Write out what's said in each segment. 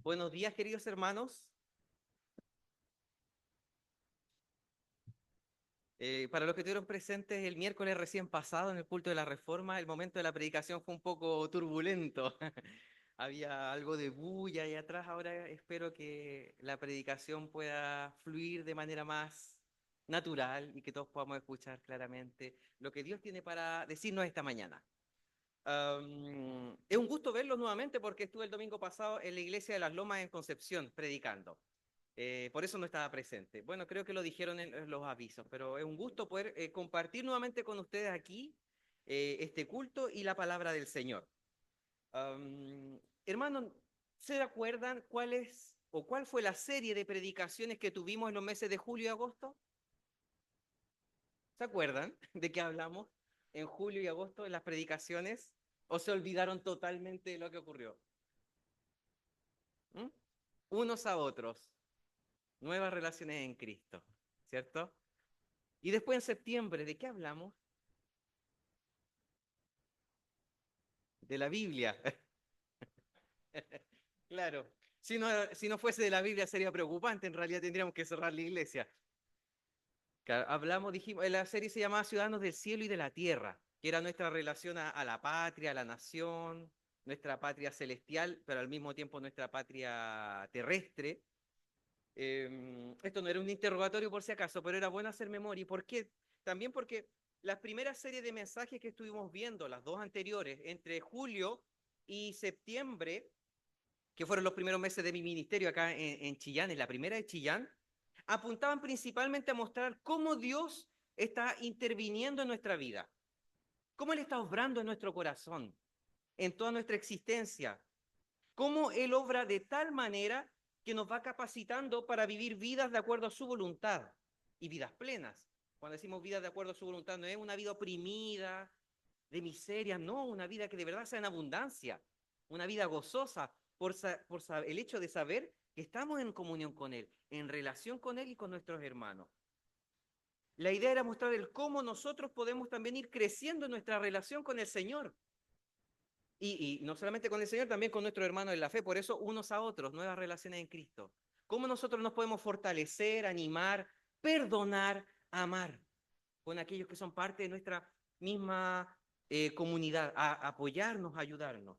Buenos días, queridos hermanos. Para los que estuvieron presentes el miércoles recién pasado en el culto de la Reforma, el momento de la predicación fue un poco turbulento. Había algo de bulla ahí atrás. Ahora espero que la predicación pueda fluir de manera más natural y que todos podamos escuchar claramente lo que Dios tiene para decirnos esta mañana. Es un gusto verlos nuevamente porque estuve el domingo pasado en la iglesia de Las Lomas en Concepción predicando. Por eso no estaba presente. Bueno, creo que lo dijeron en los avisos, pero es un gusto poder compartir nuevamente con ustedes aquí este culto y la palabra del Señor. Hermanos, ¿se acuerdan cuál es o cuál fue la serie de predicaciones que tuvimos en los meses de julio y agosto? ¿Se acuerdan de qué hablamos en julio y agosto en las predicaciones? ¿O se olvidaron totalmente de lo que ocurrió? ¿Mm? Unos a otros, nuevas relaciones en Cristo, ¿cierto? Y después en septiembre, ¿de qué hablamos? De la Biblia. Claro. Si no fuese de la Biblia sería preocupante, en realidad tendríamos que cerrar la iglesia. Claro, hablamos, dijimos, la serie se llamaba Ciudadanos del Cielo y de la Tierra, que era nuestra relación a la patria, a la nación, nuestra patria celestial, pero al mismo tiempo nuestra patria terrestre. Esto no era un interrogatorio por si acaso, pero era bueno hacer memoria. ¿Y por qué? También porque las primeras series de mensajes que estuvimos viendo, las dos anteriores, entre julio y septiembre, que fueron los primeros meses de mi ministerio acá en Chillán, en la primera de Chillán, apuntaban principalmente a mostrar cómo Dios está interviniendo en nuestra vida, cómo Él está obrando en nuestro corazón, en toda nuestra existencia, cómo Él obra de tal manera que nos va capacitando para vivir vidas de acuerdo a su voluntad y vidas plenas. Cuando decimos vidas de acuerdo a su voluntad, no es una vida oprimida, de miseria, no, una vida que de verdad sea en abundancia, una vida gozosa por el hecho de saber que estamos en comunión con Él, en relación con Él y con nuestros hermanos. La idea era mostrar el cómo nosotros podemos también ir creciendo en nuestra relación con el Señor. Y no solamente con el Señor, también con nuestros hermanos en la fe. Por eso, unos a otros, nuevas relaciones en Cristo. ¿Cómo nosotros nos podemos fortalecer, animar, perdonar, amar con aquellos que son parte de nuestra misma comunidad, a apoyarnos, a ayudarnos?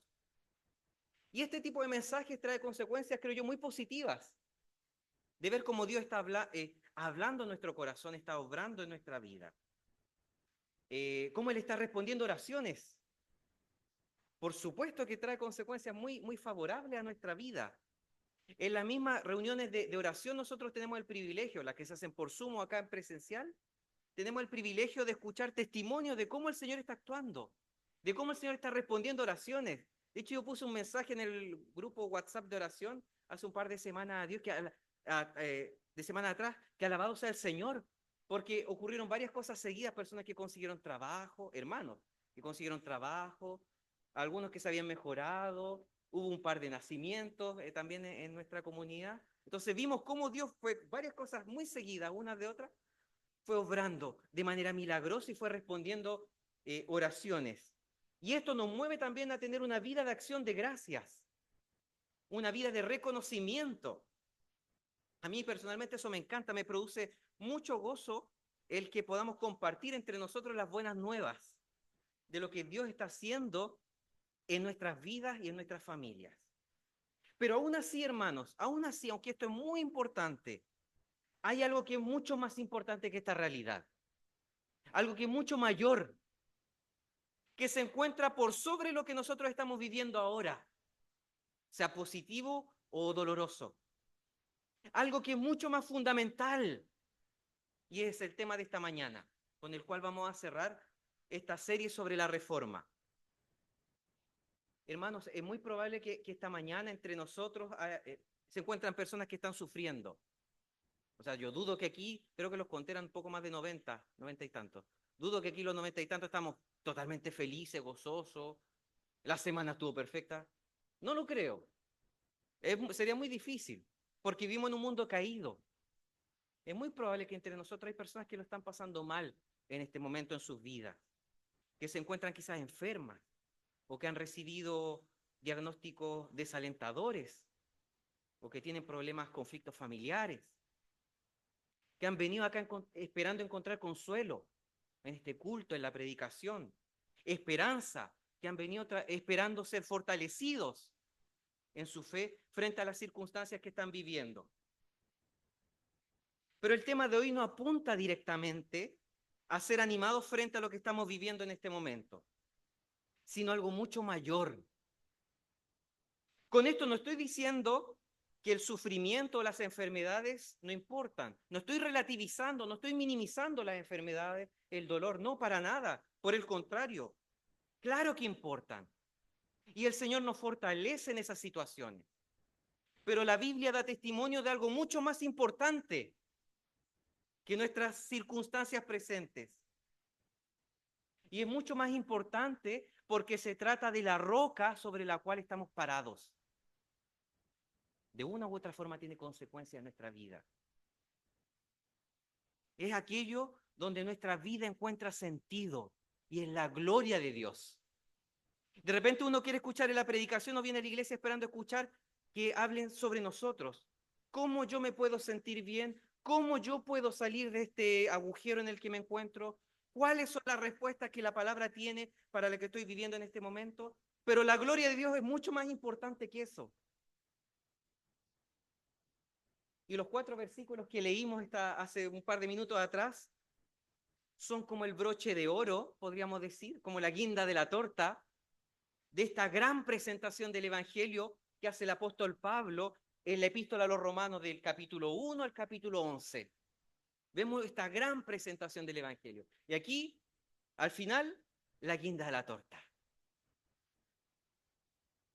Y este tipo de mensajes trae consecuencias, creo yo, muy positivas, de ver cómo Dios está hablando en nuestro corazón, está obrando en nuestra vida, cómo Él está respondiendo oraciones. Por supuesto que trae consecuencias muy, muy favorables a nuestra vida. En las mismas reuniones de oración nosotros tenemos el privilegio, las que se hacen por Zoom o acá en presencial, tenemos el privilegio de escuchar testimonios de cómo el Señor está actuando, de cómo el Señor está respondiendo oraciones. De hecho, yo puse un mensaje en el grupo WhatsApp de oración hace un par de semanas a Dios, de semana atrás, que alabado sea el Señor, porque ocurrieron varias cosas seguidas, personas que consiguieron trabajo, hermanos, que consiguieron trabajo, algunos que se habían mejorado, hubo un par de nacimientos también en nuestra comunidad. Entonces vimos cómo Dios fue varias cosas muy seguidas, unas de otras, fue obrando de manera milagrosa y fue respondiendo oraciones. Y esto nos mueve también a tener una vida de acción de gracias, una vida de reconocimiento. A mí personalmente eso me encanta, me produce mucho gozo el que podamos compartir entre nosotros las buenas nuevas de lo que Dios está haciendo en nuestras vidas y en nuestras familias. Pero aún así, hermanos, aún así, aunque esto es muy importante, hay algo que es mucho más importante que esta realidad, algo que es mucho mayor, que se encuentra por sobre lo que nosotros estamos viviendo ahora, sea positivo o doloroso. Algo que es mucho más fundamental, y es el tema de esta mañana, con el cual vamos a cerrar esta serie sobre la reforma. Hermanos, es muy probable que esta mañana entre nosotros se encuentran personas que están sufriendo. O sea, yo dudo que aquí, creo que los conté eran un poco más de 90, 90 y tantos. Dudo que aquí los 90 y tantos estamos totalmente felices, gozosos. La semana estuvo perfecta. No lo creo. Sería muy difícil, porque vivimos en un mundo caído. Es muy probable que entre nosotros hay personas que lo están pasando mal en este momento en sus vidas, que se encuentran quizás enfermas o que han recibido diagnósticos desalentadores. o que tienen problemas, conflictos familiares, que han venido acá esperando encontrar consuelo en este culto, en la predicación, esperanza, que han venido esperando ser fortalecidos en su fe frente a las circunstancias que están viviendo. Pero el tema de hoy no apunta directamente a ser animados frente a lo que estamos viviendo en este momento, sino algo mucho mayor. Con esto no estoy diciendo que el sufrimiento o las enfermedades no importan. No estoy relativizando, no estoy minimizando las enfermedades, el dolor, no, para nada. Por el contrario, claro que importan. Y el Señor nos fortalece en esas situaciones. Pero la Biblia da testimonio de algo mucho más importante que nuestras circunstancias presentes. Y es mucho más importante porque se trata de la roca sobre la cual estamos parados. De una u otra forma tiene consecuencias en nuestra vida. Es aquello donde nuestra vida encuentra sentido y en la gloria de Dios. De repente uno quiere escuchar en la predicación o viene a la iglesia esperando escuchar que hablen sobre nosotros. ¿Cómo yo me puedo sentir bien? ¿Cómo yo puedo salir de este agujero en el que me encuentro? ¿Cuáles son las respuestas que la palabra tiene para lo que estoy viviendo en este momento? Pero la gloria de Dios es mucho más importante que eso. Y los 4 versículos que leímos hace un par de minutos atrás son como el broche de oro, podríamos decir, como la guinda de la torta de esta gran presentación del Evangelio que hace el apóstol Pablo en la epístola a los Romanos del capítulo 1 al capítulo 11. Vemos esta gran presentación del Evangelio. Y aquí, al final, la guinda de la torta.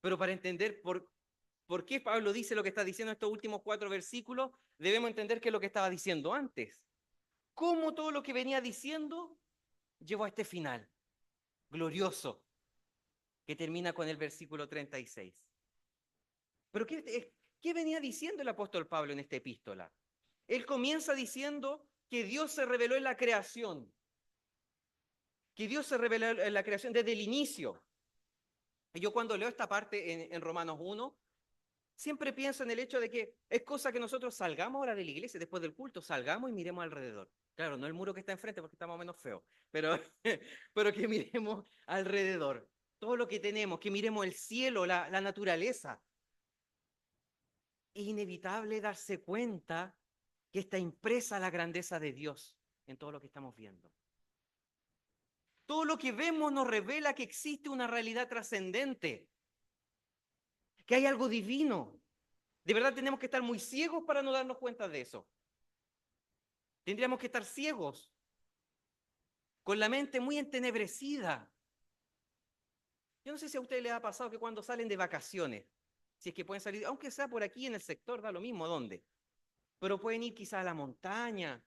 Pero para entender por qué Pablo dice lo que está diciendo en estos últimos 4 versículos, debemos entender qué es lo que estaba diciendo antes. Cómo todo lo que venía diciendo llevó a este final glorioso que termina con el versículo 36. Pero ¿qué venía diciendo el apóstol Pablo en esta epístola? Él comienza diciendo que Dios se reveló en la creación, que Dios se reveló en la creación desde el inicio. Y yo cuando leo esta parte en Romanos 1, siempre pienso en el hecho de que es cosa que nosotros salgamos ahora de la iglesia, después del culto, salgamos y miremos alrededor. Claro, no el muro que está enfrente porque está más o menos feo, pero, pero que miremos alrededor. Todo lo que tenemos, que miremos el cielo, la naturaleza. Es inevitable darse cuenta que está impresa la grandeza de Dios en todo lo que estamos viendo. Todo lo que vemos nos revela que existe una realidad trascendente, que hay algo divino. De verdad tenemos que estar muy ciegos para no darnos cuenta de eso. Tendríamos que estar ciegos, con la mente muy entenebrecida. Yo no sé si a ustedes les ha pasado que cuando salen de vacaciones, si es que pueden salir, aunque sea por aquí en el sector, da lo mismo dónde, pero pueden ir quizás a la montaña,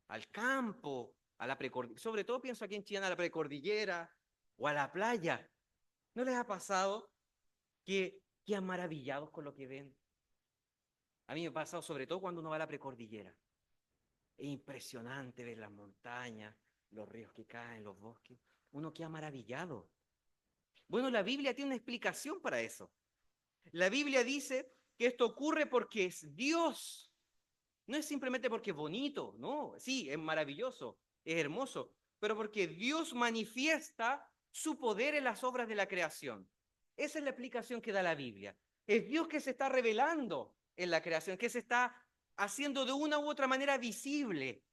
al campo, a la precordillera, sobre todo pienso aquí en Chile, a la precordillera o a la playa. ¿No les ha pasado que quedan maravillados con lo que ven? A mí me ha pasado sobre todo cuando uno va a la precordillera. Es impresionante ver las montañas, los ríos que caen, los bosques. Uno queda maravillado. Bueno, la Biblia tiene una explicación para eso. La Biblia dice que esto ocurre porque es Dios. No es simplemente porque es bonito, no, sí, es maravilloso, es hermoso, pero porque Dios manifiesta su poder en las obras de la creación. Esa es la explicación que da la Biblia. Es Dios que se está revelando en la creación, que se está haciendo de una u otra manera visible.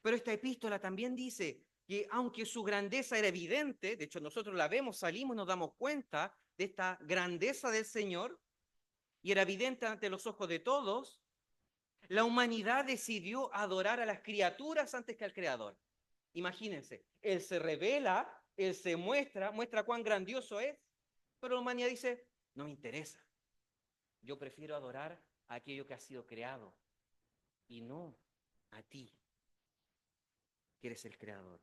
Pero esta epístola también dice que aunque su grandeza era evidente, de hecho nosotros la vemos, salimos, nos damos cuenta de esta grandeza del Señor, y era evidente ante los ojos de todos, la humanidad decidió adorar a las criaturas antes que al Creador. Imagínense, Él se revela, Él se muestra cuán grandioso es, pero la humanidad dice, no me interesa. Yo prefiero adorar a aquello que ha sido creado y no a ti, que eres el Creador.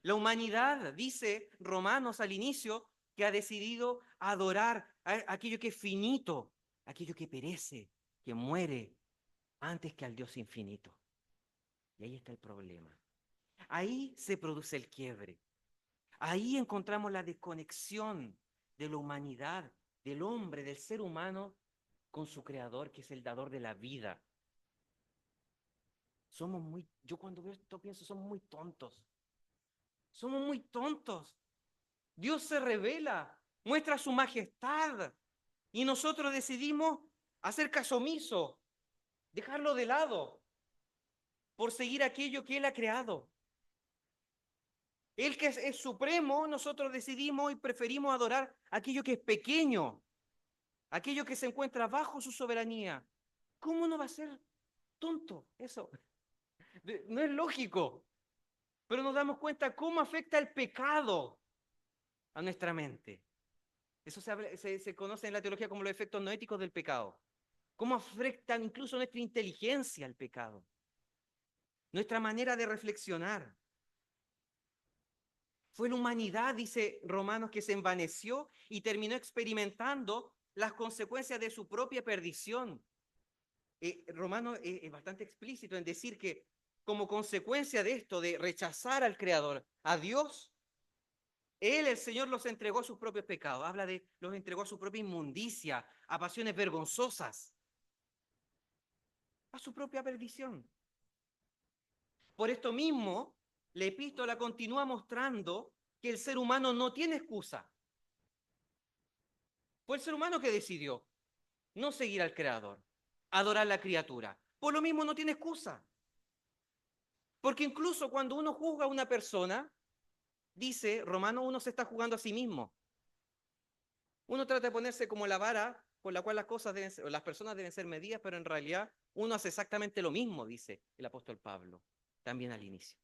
La humanidad, dice Romanos al inicio, que ha decidido adorar a aquello que es finito, aquello que perece, que muere, antes que al Dios infinito. Y ahí está el problema. Ahí se produce el quiebre. Ahí encontramos la desconexión de la humanidad del hombre, del ser humano, con su creador, que es el dador de la vida. Yo cuando veo esto pienso, somos muy tontos. Somos muy tontos. Dios se revela, muestra su majestad y nosotros decidimos hacer caso omiso, dejarlo de lado por seguir aquello que Él ha creado. Él que es supremo, nosotros decidimos y preferimos adorar aquello que es pequeño, aquello que se encuentra bajo su soberanía. ¿Cómo no va a ser tonto eso? No es lógico, pero nos damos cuenta cómo afecta el pecado a nuestra mente. Eso se conoce en la teología como los efectos noéticos del pecado. Cómo afectan incluso nuestra inteligencia al pecado, nuestra manera de reflexionar. Fue la humanidad, dice Romanos, que se envaneció y terminó experimentando las consecuencias de su propia perdición. Romanos es bastante explícito en decir que como consecuencia de esto, de rechazar al Creador, a Dios, Él, el Señor, los entregó a sus propios pecados. Habla de los entregó a su propia inmundicia, a pasiones vergonzosas, a su propia perdición. Por esto mismo, la epístola continúa mostrando que el ser humano no tiene excusa. Fue el ser humano que decidió no seguir al Creador, adorar a la criatura. Por lo mismo no tiene excusa. Porque incluso cuando uno juzga a una persona, dice Romano, uno se está jugando a sí mismo. Uno trata de ponerse como la vara con la cual las cosas deben ser, o las personas deben ser medidas, pero en realidad uno hace exactamente lo mismo, dice el apóstol Pablo, también al inicio.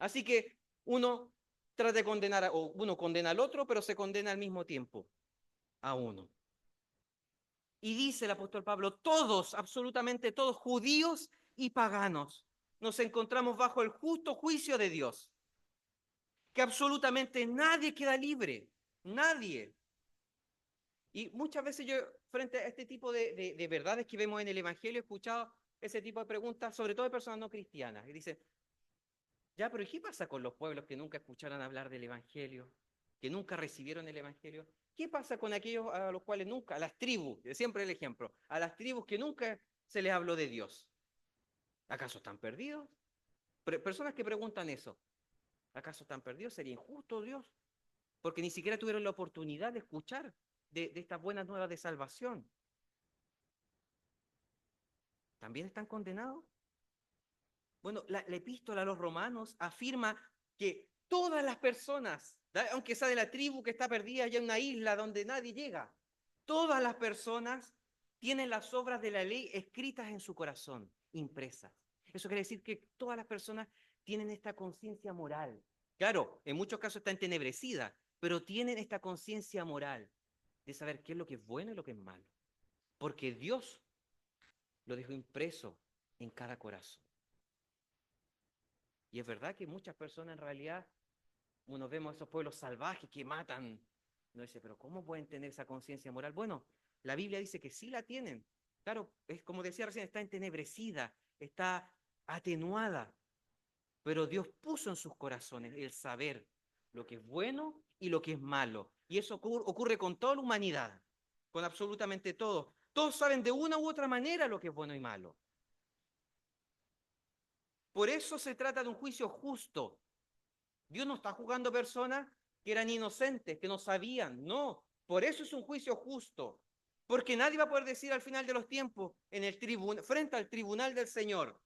Así que uno trata de condenar, o uno condena al otro, pero se condena al mismo tiempo a uno. Y dice el apóstol Pablo, todos, absolutamente todos, judíos y paganos, nos encontramos bajo el justo juicio de Dios. Que absolutamente nadie queda libre, nadie. Y muchas veces yo, frente a este tipo de verdades que vemos en el Evangelio, he escuchado ese tipo de preguntas, sobre todo de personas no cristianas, y dicen, ya, pero ¿y qué pasa con los pueblos que nunca escucharon hablar del Evangelio? Que nunca recibieron el Evangelio. ¿Qué pasa con aquellos a los cuales nunca, a las tribus, siempre el ejemplo, a las tribus que nunca se les habló de Dios? ¿Acaso están perdidos? Personas que preguntan eso, ¿acaso están perdidos? ¿Sería injusto Dios? Porque ni siquiera tuvieron la oportunidad de escuchar de estas buenas nuevas de salvación. ¿También están condenados? Bueno, la epístola a los romanos afirma que todas las personas, aunque sea de la tribu que está perdida allá en una isla donde nadie llega, todas las personas tienen las obras de la ley escritas en su corazón, impresas. Eso quiere decir que todas las personas tienen esta conciencia moral. Claro, en muchos casos está entenebrecida, pero tienen esta conciencia moral de saber qué es lo que es bueno y lo que es malo. Porque Dios lo dejó impreso en cada corazón. Y es verdad que muchas personas en realidad, uno vemos esos pueblos salvajes que matan, no dice, pero ¿cómo pueden tener esa conciencia moral? Bueno, la Biblia dice que sí la tienen. Claro, es como decía recién, está entenebrecida, está atenuada, pero Dios puso en sus corazones el saber lo que es bueno y lo que es malo. Y eso ocurre con toda la humanidad, con absolutamente todo. Todos saben de una u otra manera lo que es bueno y malo. Por eso se trata de un juicio justo. Dios no está juzgando a personas que eran inocentes, que no sabían. No, por eso es un juicio justo. Porque nadie va a poder decir al final de los tiempos, frente al tribunal del Señor,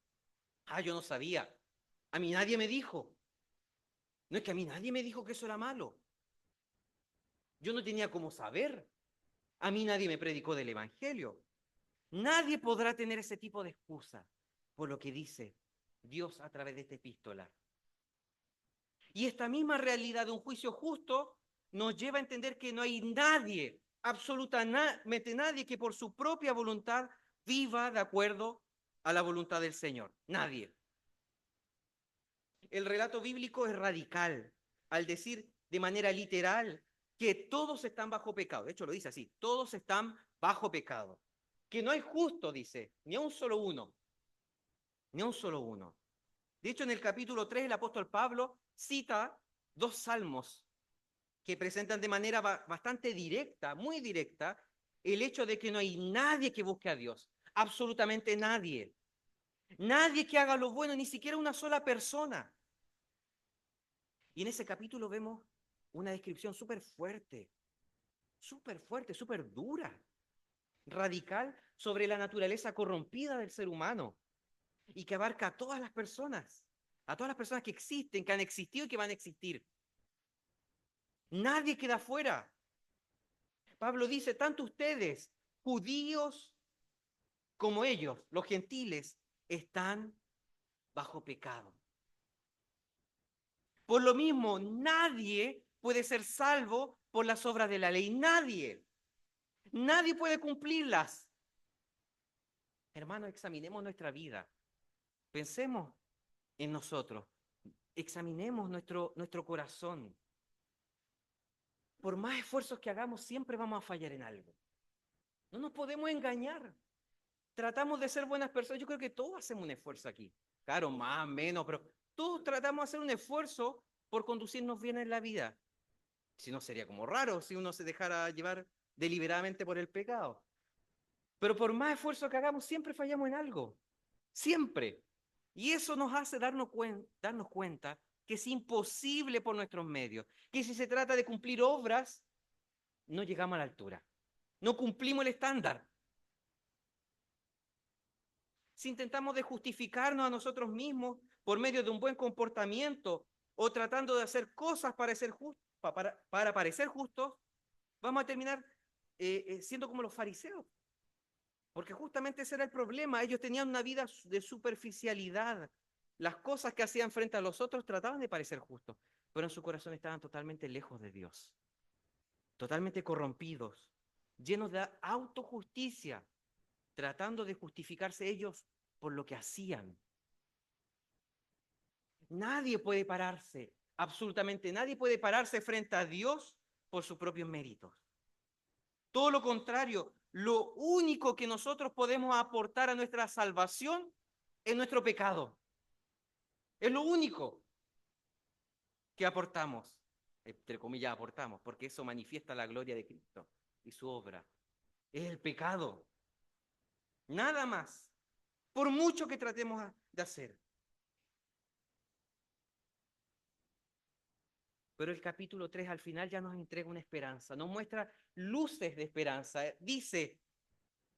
yo no sabía. A mí nadie me dijo. No es que a mí nadie me dijo que eso era malo. Yo no tenía cómo saber. A mí nadie me predicó del Evangelio. Nadie podrá tener ese tipo de excusa por lo que dice Dios a través de esta epístola. Y esta misma realidad de un juicio justo nos lleva a entender que no hay nadie, absolutamente nadie, que por su propia voluntad viva de acuerdo a la voluntad del Señor. Nadie. El relato bíblico es radical al decir de manera literal que todos están bajo pecado. De hecho, lo dice así, todos están bajo pecado. Que no hay justo, dice, ni a un solo uno. Ni a un solo uno. De hecho, en el capítulo 3, el apóstol Pablo cita dos salmos que presentan de manera bastante directa, muy directa, el hecho de que no hay nadie que busque a Dios, absolutamente nadie. Nadie que haga lo bueno, ni siquiera una sola persona. Y en ese capítulo vemos una descripción súper fuerte, súper dura, radical sobre la naturaleza corrompida del ser humano y que abarca a todas las personas que existen, que han existido y que van a existir. Nadie queda fuera. Pablo dice, tanto ustedes, judíos, como ellos, los gentiles, están bajo pecado. Por lo mismo, nadie puede ser salvo por las obras de la ley. Nadie. Nadie puede cumplirlas. Hermanos, examinemos nuestra vida. Pensemos en nosotros. Examinemos nuestro corazón. Por más esfuerzos que hagamos, siempre vamos a fallar en algo. No nos podemos engañar. Tratamos de ser buenas personas. Yo creo que todos hacemos un esfuerzo aquí. Claro, más, menos, pero todos tratamos de hacer un esfuerzo por conducirnos bien en la vida. Si no, sería como raro si uno se dejara llevar deliberadamente por el pecado. Pero por más esfuerzo que hagamos, siempre fallamos en algo. Siempre. Y eso nos hace darnos cuenta que es imposible por nuestros medios. Que si se trata de cumplir obras, no llegamos a la altura. No cumplimos el estándar. Si intentamos de justificarnos a nosotros mismos por medio de un buen comportamiento o tratando de hacer cosas para parecer justos, vamos a terminar siendo como los fariseos. Porque justamente ese era el problema. Ellos tenían una vida de superficialidad. Las cosas que hacían frente a los otros trataban de parecer justos, pero en su corazón estaban totalmente lejos de Dios, totalmente corrompidos, llenos de autojusticia, tratando de justificarse ellos por lo que hacían. Nadie puede pararse, absolutamente nadie puede pararse frente a Dios por sus propios méritos. Todo lo contrario, lo único que nosotros podemos aportar a nuestra salvación es nuestro pecado. Es lo único que aportamos, entre comillas aportamos, porque eso manifiesta la gloria de Cristo y su obra. Es el pecado. Nada más. Por mucho que tratemos de hacer. Pero el capítulo 3 al final ya nos entrega una esperanza, nos muestra luces de esperanza. Dice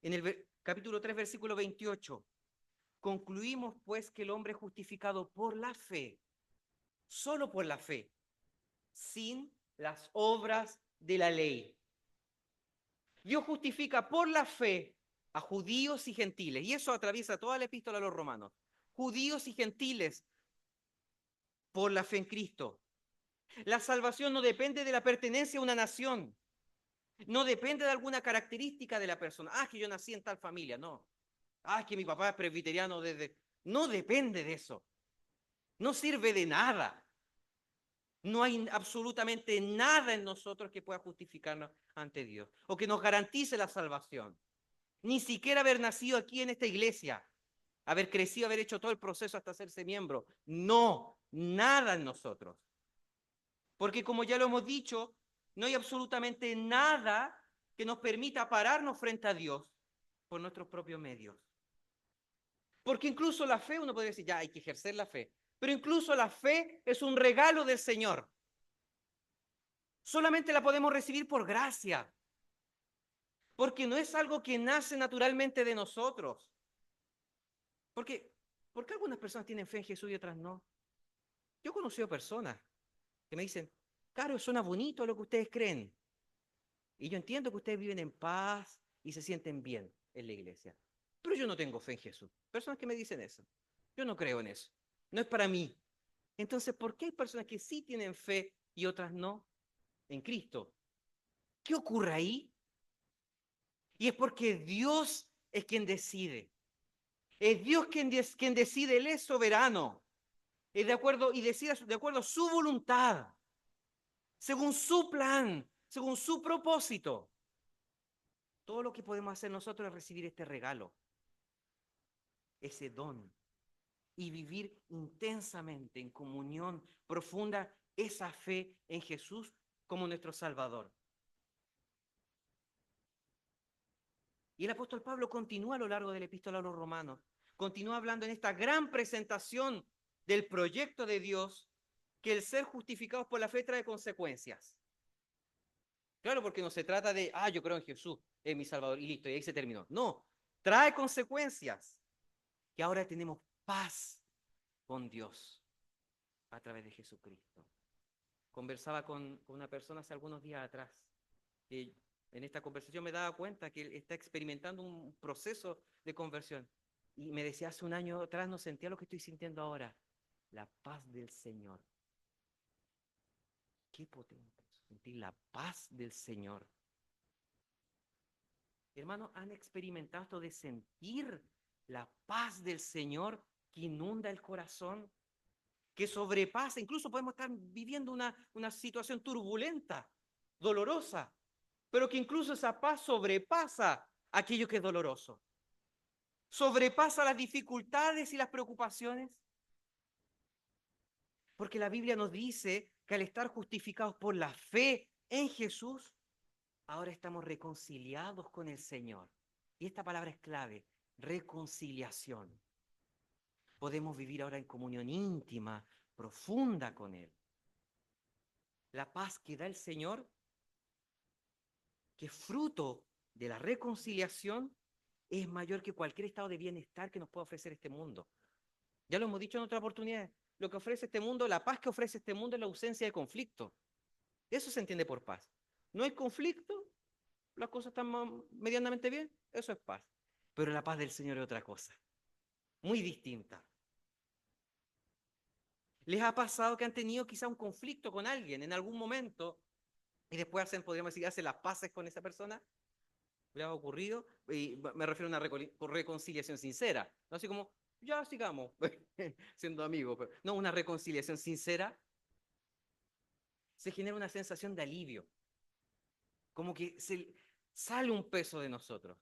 en el capítulo 3, versículo 28, concluimos pues que el hombre es justificado por la fe, solo por la fe, sin las obras de la ley. Dios justifica por la fe a judíos y gentiles, y eso atraviesa toda la epístola a los romanos. Judíos y gentiles por la fe en Cristo. La salvación no depende de la pertenencia a una nación, no depende de alguna característica de la persona. Ah, que yo nací en tal familia, no. Ah, que mi papá es presbiteriano desde... No depende de eso. No sirve de nada. No hay absolutamente nada en nosotros que pueda justificarnos ante Dios o que nos garantice la salvación. Ni siquiera haber nacido aquí en esta iglesia, haber crecido, haber hecho todo el proceso hasta hacerse miembro. No, nada en nosotros. Porque como ya lo hemos dicho, no hay absolutamente nada que nos permita pararnos frente a Dios por nuestros propios medios. Porque incluso la fe, uno podría decir, ya hay que ejercer la fe, pero incluso la fe es un regalo del Señor. Solamente la podemos recibir por gracia, porque no es algo que nace naturalmente de nosotros. Porque, ¿por qué algunas personas tienen fe en Jesús y otras no? Yo he conocido personas que me dicen, claro, suena bonito lo que ustedes creen. Y yo entiendo que ustedes viven en paz y se sienten bien en la iglesia. Pero yo no tengo fe en Jesús. Personas que me dicen eso. Yo no creo en eso. No es para mí. Entonces, ¿por qué hay personas que sí tienen fe y otras no en Cristo? ¿Qué ocurre ahí? Y es porque Dios es quien decide. Es Dios quien decide. Él es soberano. Es de acuerdo y decide de acuerdo a su voluntad, según su plan, según su propósito. Todo lo que podemos hacer nosotros es recibir este regalo, ese don, y vivir intensamente en comunión profunda esa fe en Jesús como nuestro Salvador. Y el apóstol Pablo continúa a lo largo de la epístola a los Romanos, continúa hablando en esta gran presentación del proyecto de Dios, que el ser justificados por la fe trae consecuencias. Claro, porque no se trata de, yo creo en Jesús, es mi Salvador, y listo, y ahí se terminó. No, trae consecuencias, que ahora tenemos paz con Dios a través de Jesucristo. Conversaba con una persona hace algunos días atrás, que en esta conversación me daba cuenta que él está experimentando un proceso de conversión. Y me decía, hace un año atrás no sentía lo que estoy sintiendo ahora, la paz del Señor. Qué potente, sentir la paz del Señor. Hermanos, ¿han experimentado esto de sentir la paz del Señor que inunda el corazón, que sobrepasa? Incluso podemos estar viviendo una situación turbulenta, dolorosa, pero que incluso esa paz sobrepasa aquello que es doloroso. Sobrepasa las dificultades y las preocupaciones. Porque la Biblia nos dice que al estar justificados por la fe en Jesús, ahora estamos reconciliados con el Señor. Y esta palabra es clave, reconciliación. Podemos vivir ahora en comunión íntima, profunda con Él. La paz que da el Señor, que es fruto de la reconciliación, es mayor que cualquier estado de bienestar que nos pueda ofrecer este mundo. Ya lo hemos dicho en otra oportunidad. Lo que ofrece este mundo, la paz que ofrece este mundo es la ausencia de conflicto. Eso se entiende por paz. No hay conflicto, las cosas están medianamente bien, eso es paz. Pero la paz del Señor es otra cosa, muy distinta. ¿Les ha pasado que han tenido quizá un conflicto con alguien en algún momento y después podríamos decir, hacen las paces con esa persona? ¿Le ha ocurrido? Y me refiero a una reconciliación sincera, no así como, ya sigamos siendo amigos, pero no, una reconciliación sincera. Se genera una sensación de alivio, como que sale un peso de nosotros.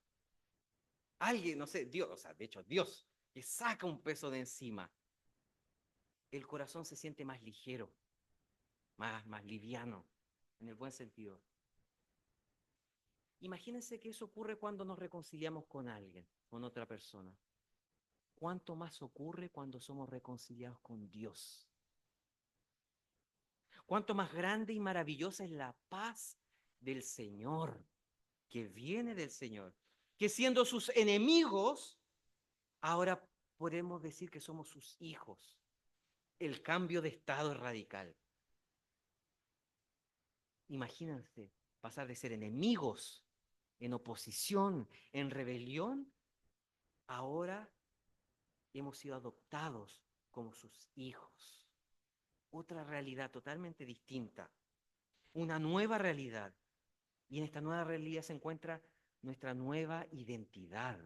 Alguien, no sé, Dios, o sea, de hecho Dios, que saca un peso de encima. El corazón se siente más ligero, más liviano, en el buen sentido. Imagínense que eso ocurre cuando nos reconciliamos con alguien, con otra persona. ¿Cuánto más ocurre cuando somos reconciliados con Dios? ¿Cuánto más grande y maravillosa es la paz del Señor, que viene del Señor? Que siendo sus enemigos, ahora podemos decir que somos sus hijos. El cambio de estado es radical. Imagínense pasar de ser enemigos, en oposición, en rebelión, ahora hemos sido adoptados como sus hijos. Otra realidad totalmente distinta, una nueva realidad. Y en esta nueva realidad se encuentra nuestra nueva identidad.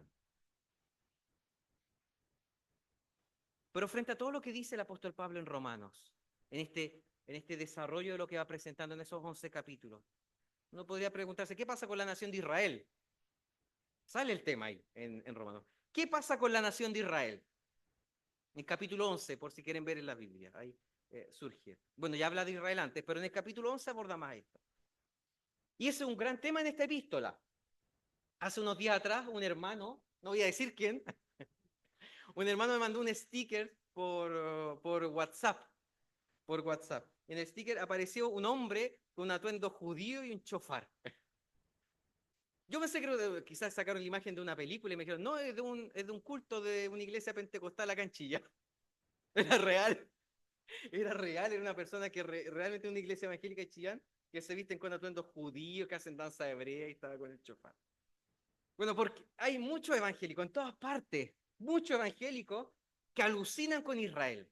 Pero frente a todo lo que dice el apóstol Pablo en Romanos, en este desarrollo de lo que va presentando en esos 11 capítulos, uno podría preguntarse, ¿qué pasa con la nación de Israel? Sale el tema ahí en Romanos. ¿Qué pasa con la nación de Israel? En capítulo 11, por si quieren ver en la Biblia, ahí surge. Bueno, ya habla de Israel antes, pero en el capítulo 11 aborda más esto. Y ese es un gran tema en esta epístola. Hace unos días atrás, un hermano, no voy a decir quién, un hermano me mandó un sticker por WhatsApp. Por WhatsApp. En el sticker apareció un hombre con un atuendo judío y un chofar. Yo pensé que quizás sacaron la imagen de una película y me dijeron, no, es de un culto de una iglesia pentecostal acá en Chillán. Era real, era una persona que realmente es una iglesia evangélica de Chillán, que se visten con atuendos judíos, que hacen danza hebrea y estaba con el chofar. Bueno, porque hay muchos evangélicos en todas partes, muchos evangélicos que alucinan con Israel.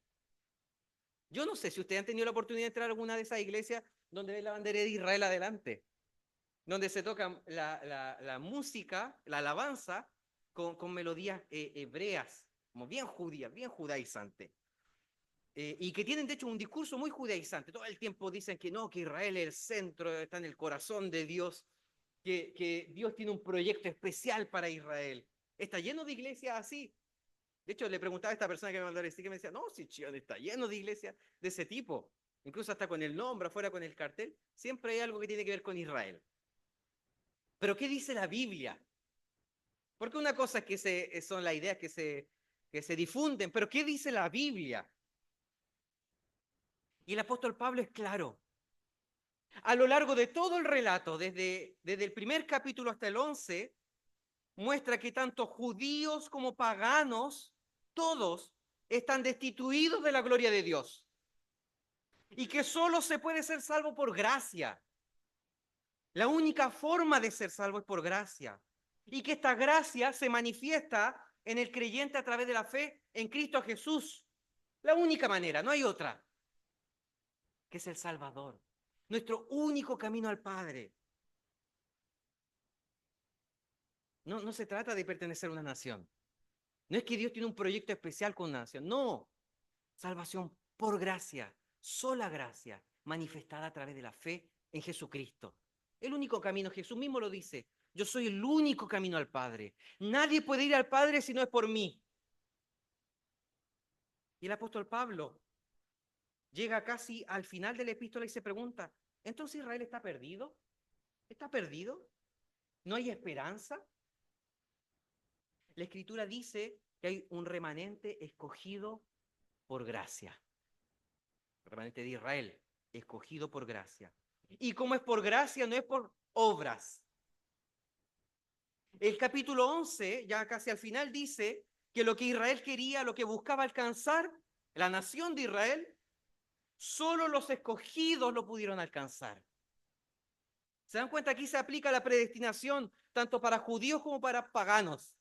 Yo no sé si ustedes han tenido la oportunidad de entrar a alguna de esas iglesias donde ven la bandera de Israel adelante, donde se toca la música, la alabanza, con melodías hebreas, como bien judías, bien judaizantes. Y que tienen de hecho un discurso muy judaizante. Todo el tiempo dicen que no, que Israel es el centro, está en el corazón de Dios, que Dios tiene un proyecto especial para Israel. Está lleno de iglesias así. De hecho, le preguntaba a esta persona que me mandó el sticker, me decía, no, si Chillán está lleno de iglesias de ese tipo. incluso hasta con el nombre, afuera con el cartel, siempre hay algo que tiene que ver con Israel. Pero ¿qué dice la Biblia? Porque una cosa es que son las ideas que se difunden, pero ¿qué dice la Biblia? Y el apóstol Pablo es claro. A lo largo de todo el relato, desde el primer capítulo hasta el 11, muestra que tanto judíos como paganos, todos están destituidos de la gloria de Dios. Y que solo se puede ser salvo por gracia. La única forma de ser salvo es por gracia. Y que esta gracia se manifiesta en el creyente a través de la fe en Cristo Jesús. La única manera, no hay otra, que es el Salvador. Nuestro único camino al Padre. No se trata de pertenecer a una nación. No es que Dios tiene un proyecto especial con una nación. No. Salvación por gracia, sola gracia, manifestada a través de la fe en Jesucristo. El único camino, Jesús mismo lo dice, yo soy el único camino al Padre. Nadie puede ir al Padre si no es por mí. Y el apóstol Pablo llega casi al final de la epístola y se pregunta, ¿entonces Israel está perdido? ¿Está perdido? ¿No hay esperanza? La Escritura dice que hay un remanente escogido por gracia. El remanente de Israel, escogido por gracia. Y como es por gracia, no es por obras. El capítulo 11, ya casi al final, dice que lo que Israel quería, lo que buscaba alcanzar, la nación de Israel, solo los escogidos lo pudieron alcanzar. ¿Se dan cuenta? Aquí se aplica la predestinación tanto para judíos como para paganos.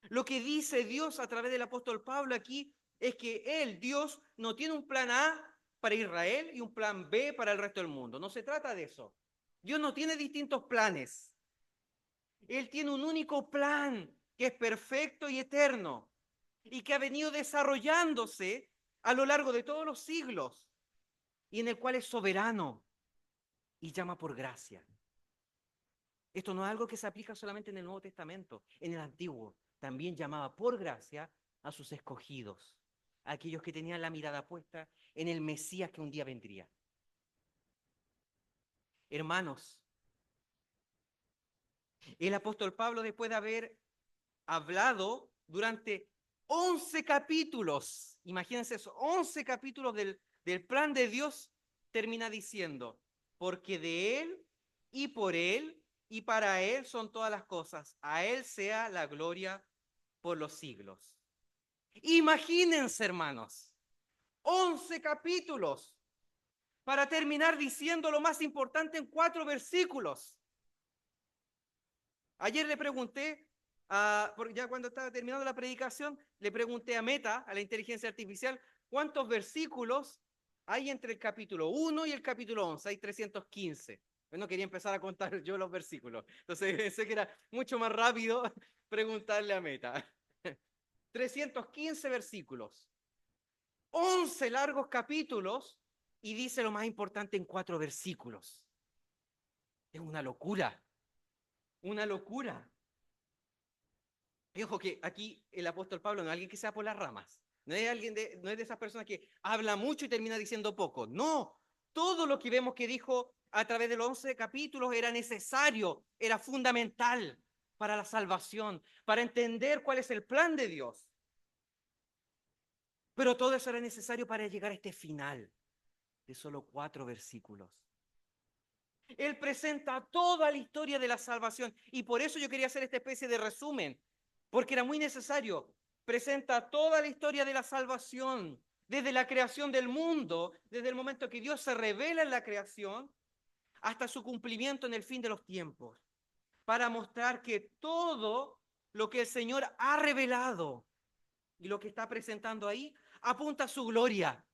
Lo que dice Dios a través del apóstol Pablo aquí es que él, Dios, no tiene un plan A para Israel y un plan B para el resto del mundo. No se trata de eso. Dios no tiene distintos planes. Él tiene un único plan que es perfecto y eterno y que ha venido desarrollándose a lo largo de todos los siglos y en el cual es soberano y llama por gracia. Esto no es algo que se aplica solamente en el Nuevo Testamento, en el Antiguo. También llamaba por gracia a sus escogidos, a aquellos que tenían la mirada puesta en el Mesías que un día vendría. Hermanos, el apóstol Pablo, después de haber hablado durante 11 capítulos, imagínense eso, 11 capítulos del plan de Dios, termina diciendo, porque de Él y por Él y para Él son todas las cosas, a Él sea la gloria por los siglos. Imagínense, hermanos, 11 capítulos para terminar diciendo lo más importante en 4 versículos. Ayer le pregunté, ya cuando estaba terminando la predicación, le pregunté a Meta, a la inteligencia artificial, ¿cuántos versículos hay entre el capítulo 1 y el capítulo 11? Hay 315. Bueno, quería empezar a contar yo los versículos. Entonces pensé que era mucho más rápido preguntarle a Meta. 315 versículos, 11 largos capítulos y dice lo más importante en 4 versículos. Es una locura, una locura. Y ojo que aquí el apóstol Pablo no es alguien que sea por las ramas, no es de esas personas que habla mucho y termina diciendo poco. No, todo lo que vemos que dijo a través de los 11 capítulos era necesario, era fundamental para la salvación, para entender cuál es el plan de Dios. Pero todo eso era necesario para llegar a este final de solo 4 versículos. Él presenta toda la historia de la salvación y por eso yo quería hacer esta especie de resumen, porque era muy necesario. Presenta toda la historia de la salvación, desde la creación del mundo, desde el momento que Dios se revela en la creación, hasta su cumplimiento en el fin de los tiempos, para mostrar que todo lo que el Señor ha revelado y lo que está presentando ahí apunta a su gloria.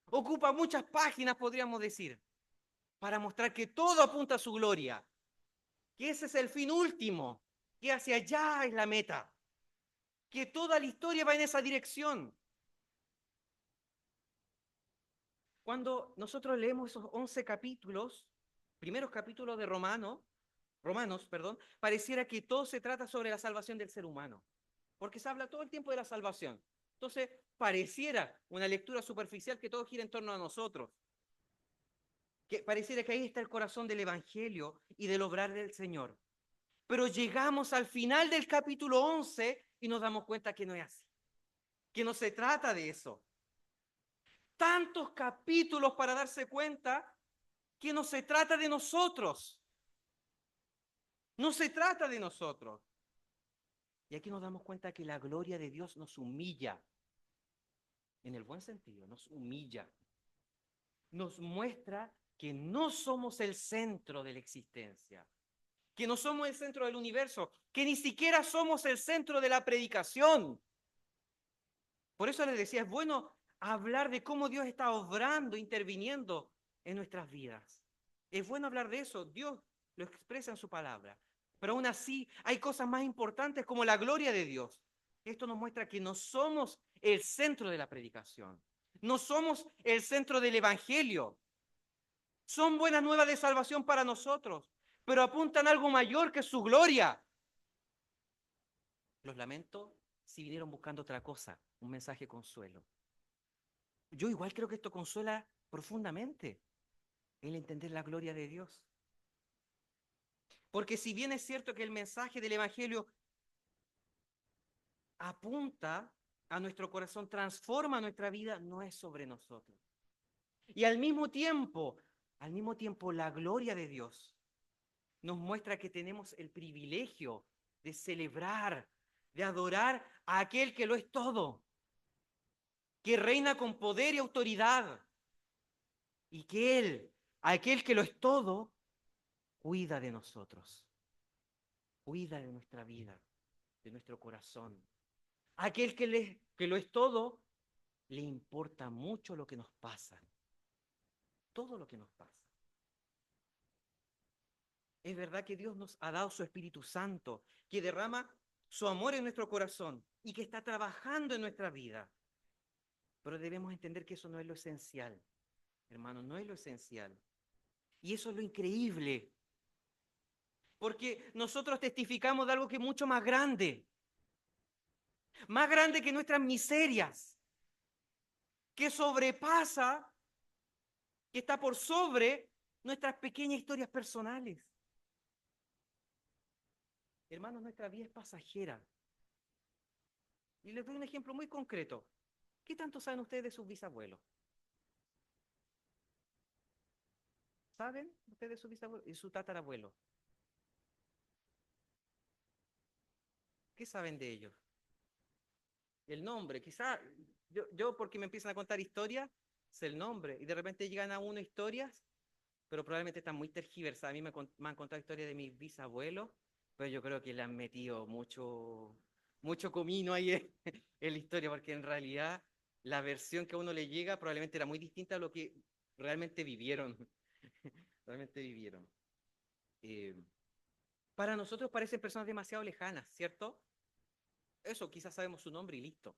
Ocupa muchas páginas, podríamos decir, para mostrar que todo apunta a su gloria, que ese es el fin último, que hacia allá es la meta, que toda la historia va en esa dirección. Cuando nosotros leemos esos 11 capítulos, primeros capítulos de Romanos, pareciera que todo se trata sobre la salvación del ser humano, porque se habla todo el tiempo de la salvación. Entonces, pareciera una lectura superficial que todo gira en torno a nosotros, que pareciera que ahí está el corazón del Evangelio y del obrar del Señor. Pero llegamos al final del capítulo 11 y nos damos cuenta que no es así, que no se trata de eso. Tantos capítulos para darse cuenta que no se trata de nosotros. No se trata de nosotros. Y aquí nos damos cuenta que la gloria de Dios nos humilla, en el buen sentido, nos humilla. Nos muestra que no somos el centro de la existencia, que no somos el centro del universo, que ni siquiera somos el centro de la predicación. Por eso les decía, es bueno hablar de cómo Dios está obrando, interviniendo en nuestras vidas. Es bueno hablar de eso, Dios lo expresa en su palabra. Pero aún así hay cosas más importantes como la gloria de Dios. Esto nos muestra que no somos el centro de la predicación, no somos el centro del evangelio. Son buenas nuevas de salvación para nosotros, pero apuntan a algo mayor que su gloria. Los lamento si vinieron buscando otra cosa, un mensaje de consuelo. Yo igual creo que esto consuela profundamente el entender la gloria de Dios. Porque si bien es cierto que el mensaje del Evangelio apunta a nuestro corazón, transforma nuestra vida, no es sobre nosotros. Y al mismo tiempo, la gloria de Dios nos muestra que tenemos el privilegio de celebrar, de adorar a aquel que lo es todo, que reina con poder y autoridad, y que Él, aquel que lo es todo, cuida de nosotros, cuida de nuestra vida, de nuestro corazón. Aquel que lo es todo, le importa mucho lo que nos pasa, todo lo que nos pasa. Es verdad que Dios nos ha dado su Espíritu Santo, que derrama su amor en nuestro corazón y que está trabajando en nuestra vida. Pero debemos entender que eso no es lo esencial, hermano, no es lo esencial. Y eso es lo increíble, porque nosotros testificamos de algo que es mucho más grande que nuestras miserias, que sobrepasa, que está por sobre nuestras pequeñas historias personales. Hermanos, nuestra vida es pasajera. Y les doy un ejemplo muy concreto. ¿Qué tanto saben ustedes de sus bisabuelos? ¿Saben ustedes de sus bisabuelos y su tatarabuelo? ¿Qué saben de ellos? El nombre, quizá yo porque me empiezan a contar historias, sé el nombre y de repente llegan a uno historias, pero probablemente están muy tergiversadas. A mí me han contado historias de mis bisabuelos, pero yo creo que le han metido mucho comino ahí en la historia, porque en realidad la versión que a uno le llega probablemente era muy distinta a lo que realmente vivieron. Realmente vivieron. Eh, para nosotros parecen personas demasiado lejanas, ¿cierto? Eso, quizás sabemos su nombre y listo.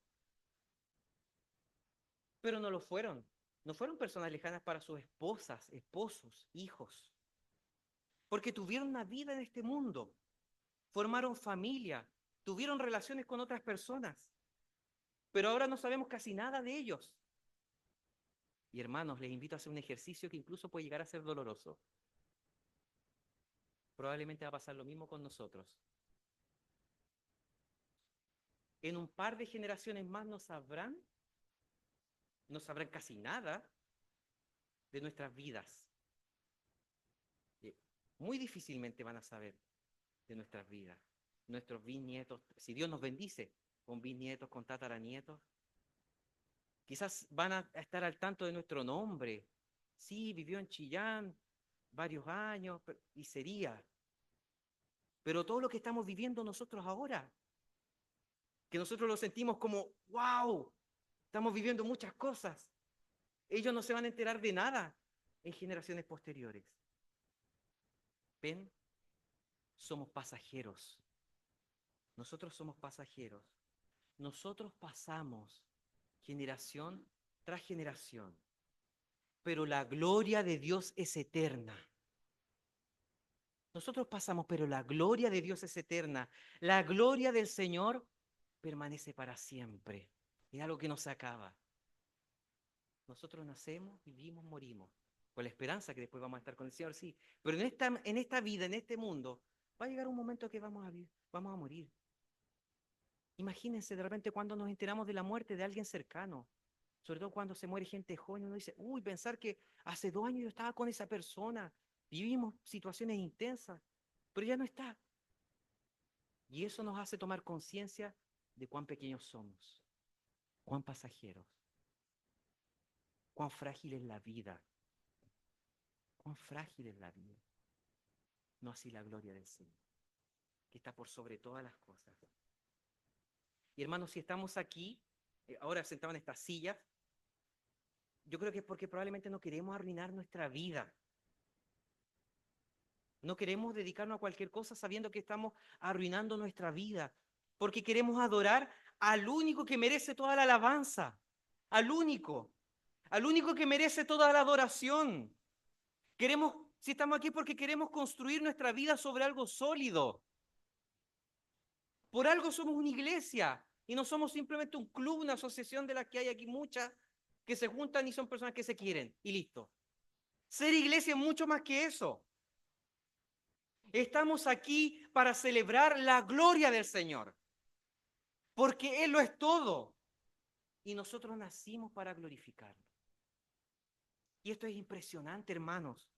Pero no lo fueron. No fueron personas lejanas para sus esposas, esposos, hijos. Porque tuvieron una vida en este mundo, formaron familia, tuvieron relaciones con otras personas. Pero ahora no sabemos casi nada de ellos. Y hermanos, les invito a hacer un ejercicio que incluso puede llegar a ser doloroso. Probablemente va a pasar lo mismo con nosotros. En un par de generaciones más no sabrán casi nada de nuestras vidas. Muy difícilmente van a saber de nuestras vidas. Nuestros bisnietos, si Dios nos bendice con bisnietos, con tataranietos, quizás van a estar al tanto de nuestro nombre. Sí, vivió en Chillán varios años y sería. Pero todo lo que estamos viviendo nosotros ahora, que nosotros lo sentimos como, wow, estamos viviendo muchas cosas. Ellos no se van a enterar de nada en generaciones posteriores. ¿Ven? Somos pasajeros. Nosotros somos pasajeros. Nosotros pasamos generación tras generación, pero la gloria de Dios es eterna. Nosotros pasamos, pero la gloria de Dios es eterna. La gloria del Señor permanece para siempre. Es algo que no se acaba. Nosotros nacemos, vivimos, morimos, con la esperanza que después vamos a estar con el Señor, sí. Pero en esta vida, en este mundo, va a llegar un momento que vamos a morir. Imagínense de repente cuando nos enteramos de la muerte de alguien cercano, sobre todo cuando se muere gente joven, uno dice, uy, pensar que hace 2 años yo estaba con esa persona, vivimos situaciones intensas, pero ya no está. Y eso nos hace tomar conciencia de cuán pequeños somos, cuán pasajeros, cuán frágil es la vida, cuán frágil es la vida. No así la gloria del Señor, que está por sobre todas las cosas. Y hermanos, si estamos aquí, ahora sentados en estas sillas, yo creo que es porque probablemente no queremos arruinar nuestra vida. No queremos dedicarnos a cualquier cosa sabiendo que estamos arruinando nuestra vida, porque queremos adorar al único que merece toda la alabanza, al único que merece toda la adoración. Queremos, si estamos aquí, porque queremos construir nuestra vida sobre algo sólido. Por algo somos una iglesia y no somos simplemente un club, una asociación de las que hay aquí muchas que se juntan y son personas que se quieren y listo. Ser iglesia es mucho más que eso. Estamos aquí para celebrar la gloria del Señor, porque Él lo es todo y nosotros nacimos para glorificarlo. Y esto es impresionante, hermanos,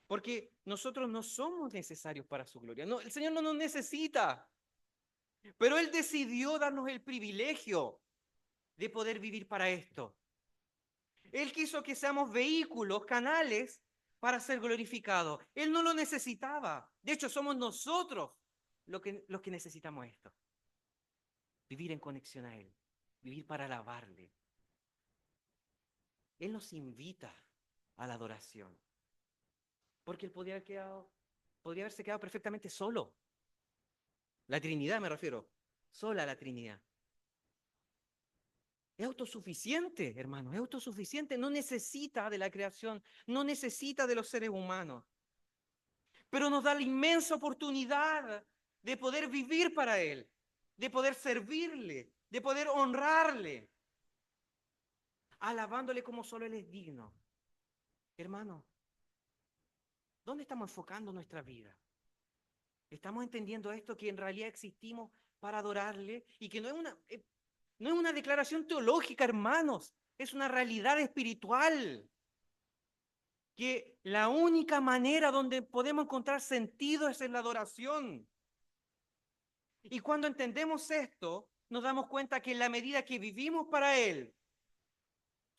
porque nosotros no somos necesarios para su gloria. No, el Señor no nos necesita, pero Él decidió darnos el privilegio de poder vivir para esto. Él quiso que seamos vehículos, canales para ser glorificados. Él no lo necesitaba. De hecho, somos nosotros los que necesitamos esto. Vivir en conexión a Él, vivir para alabarle. Él nos invita a la adoración. Porque Él podría haberse quedado perfectamente solo. La Trinidad me refiero, sola la Trinidad. Es autosuficiente, hermano, es autosuficiente. No necesita de la creación, no necesita de los seres humanos. Pero nos da la inmensa oportunidad de poder vivir para Él, de poder servirle, de poder honrarle, alabándole como solo Él es digno. Hermano, ¿dónde estamos enfocando nuestra vida? ¿Estamos entendiendo esto, que en realidad existimos para adorarle y que no es una declaración teológica, hermanos, es una realidad espiritual? Que la única manera donde podemos encontrar sentido es en la adoración. Y cuando entendemos esto, nos damos cuenta que en la medida que vivimos para Él,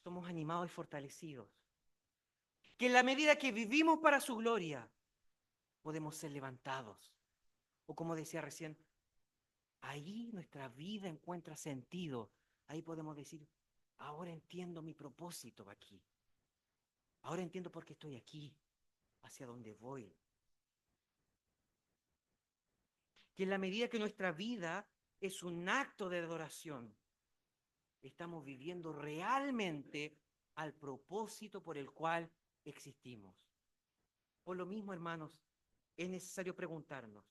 somos animados y fortalecidos. Que en la medida que vivimos para su gloria, podemos ser levantados. O como decía recién, ahí nuestra vida encuentra sentido. Ahí podemos decir, ahora entiendo mi propósito aquí. Ahora entiendo por qué estoy aquí, hacia dónde voy. Que en la medida que nuestra vida es un acto de adoración, estamos viviendo realmente al propósito por el cual existimos. Por lo mismo, hermanos, es necesario preguntarnos,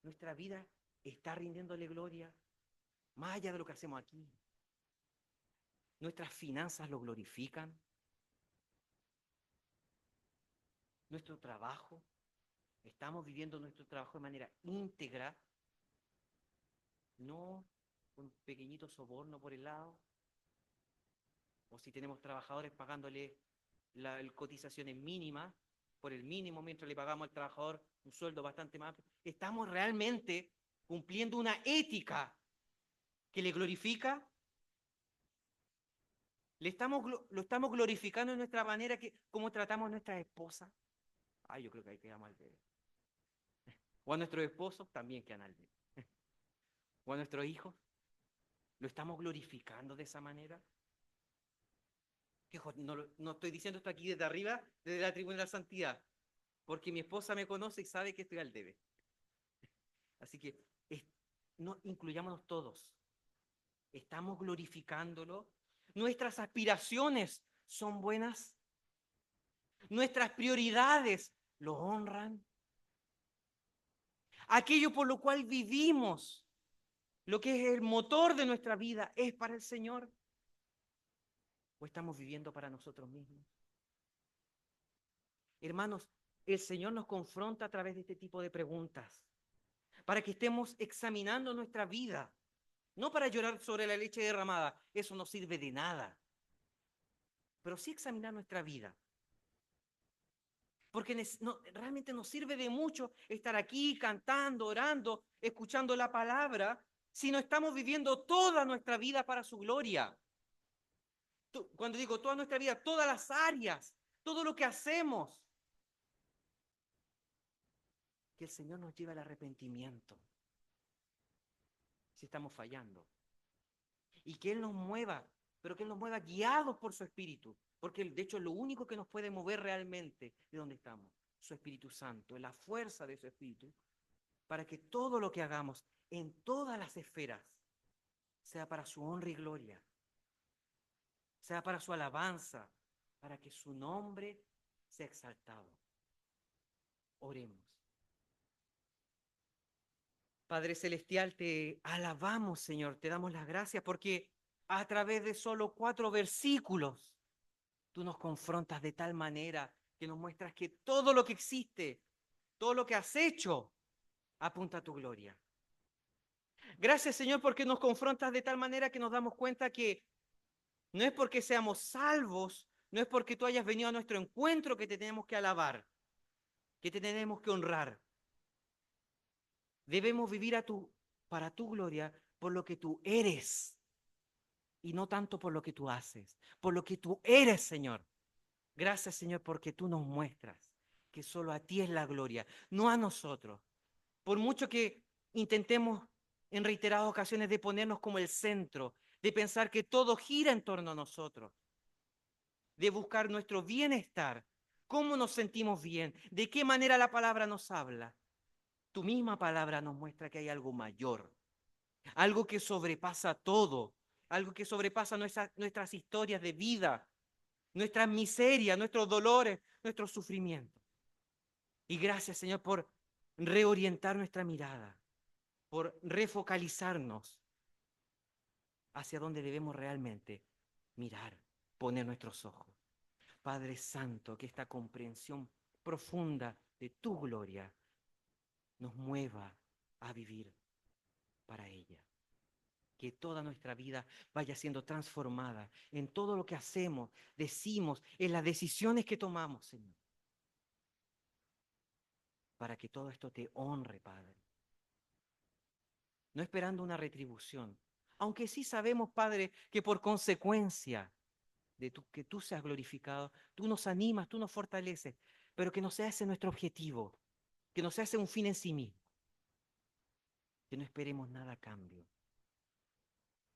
¿nuestra vida está rindiéndole gloria más allá de lo que hacemos aquí? ¿Nuestras finanzas lo glorifican? ¿Nuestro trabajo? ¿Estamos viviendo nuestro trabajo de manera íntegra? ¿No con un pequeñito soborno por el lado? ¿O si tenemos trabajadores pagándole cotizaciones mínimas por el mínimo mientras le pagamos al trabajador un sueldo bastante más? ¿Estamos realmente cumpliendo una ética que le glorifica? ¿Lo estamos glorificando en nuestra manera, cómo tratamos a nuestras esposas? Ay, yo creo que ahí quedamos al debe. O a nuestros esposos también quedan al debe. O a nuestros hijos. ¿Lo estamos glorificando de esa manera? Hijo, no estoy diciendo esto aquí desde arriba, desde la tribuna de la santidad, porque mi esposa me conoce y sabe que estoy al debe. Así que no, incluyámonos todos. ¿Estamos glorificándolo? ¿Nuestras aspiraciones son buenas? ¿Nuestras prioridades lo honran? Aquello por lo cual vivimos, lo que es el motor de nuestra vida, es para el Señor? ¿O estamos viviendo para nosotros mismos? Hermanos, el Señor nos confronta a través de este tipo de preguntas, para que estemos examinando nuestra vida, no para llorar sobre la leche derramada, eso no sirve de nada, pero sí examinar nuestra vida. Porque realmente nos sirve de mucho estar aquí cantando, orando, escuchando la palabra, si no estamos viviendo toda nuestra vida para su gloria. Cuando digo toda nuestra vida, todas las áreas, todo lo que hacemos, que el Señor nos lleve al arrepentimiento si estamos fallando. Y que Él nos mueva, pero que Él nos mueva guiados por su Espíritu, porque de hecho lo único que nos puede mover realmente de donde estamos, su Espíritu Santo, la fuerza de su Espíritu, para que todo lo que hagamos en todas las esferas sea para su honra y gloria, sea para su alabanza, para que su nombre sea exaltado. Oremos. Padre Celestial, te alabamos, Señor, te damos las gracias porque a través de solo 4 versículos tú nos confrontas de tal manera que nos muestras que todo lo que existe, todo lo que has hecho, apunta a tu gloria. Gracias, Señor, porque nos confrontas de tal manera que nos damos cuenta que no es porque seamos salvos, no es porque tú hayas venido a nuestro encuentro que te tenemos que alabar, que te tenemos que honrar. Debemos vivir para tu gloria por lo que tú eres y no tanto por lo que tú haces, por lo que tú eres, Señor. Gracias, Señor, porque tú nos muestras que solo a ti es la gloria, no a nosotros. Por mucho que intentemos en reiteradas ocasiones de ponernos como el centro, de pensar que todo gira en torno a nosotros, de buscar nuestro bienestar, cómo nos sentimos bien, de qué manera la palabra nos habla. Tu misma palabra nos muestra que hay algo mayor, algo que sobrepasa todo, algo que sobrepasa nuestras historias de vida, nuestras miserias, nuestros dolores, nuestros sufrimientos. Y gracias, Señor, por reorientar nuestra mirada, por refocalizarnos hacia donde debemos realmente mirar, poner nuestros ojos. Padre Santo, que esta comprensión profunda de tu gloria nos mueva a vivir para ella. Que toda nuestra vida vaya siendo transformada en todo lo que hacemos, decimos, en las decisiones que tomamos, Señor. Para que todo esto te honre, Padre. No esperando una retribución. Aunque sí sabemos, Padre, que por consecuencia de que tú seas glorificado, tú nos animas, tú nos fortaleces, pero que no sea ese nuestro objetivo, que no sea ese un fin en sí mismo, que no esperemos nada a cambio,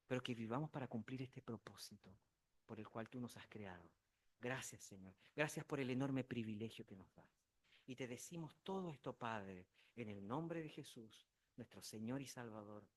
pero que vivamos para cumplir este propósito por el cual tú nos has creado. Gracias, Señor. Gracias por el enorme privilegio que nos das. Y te decimos todo esto, Padre, en el nombre de Jesús, nuestro Señor y Salvador.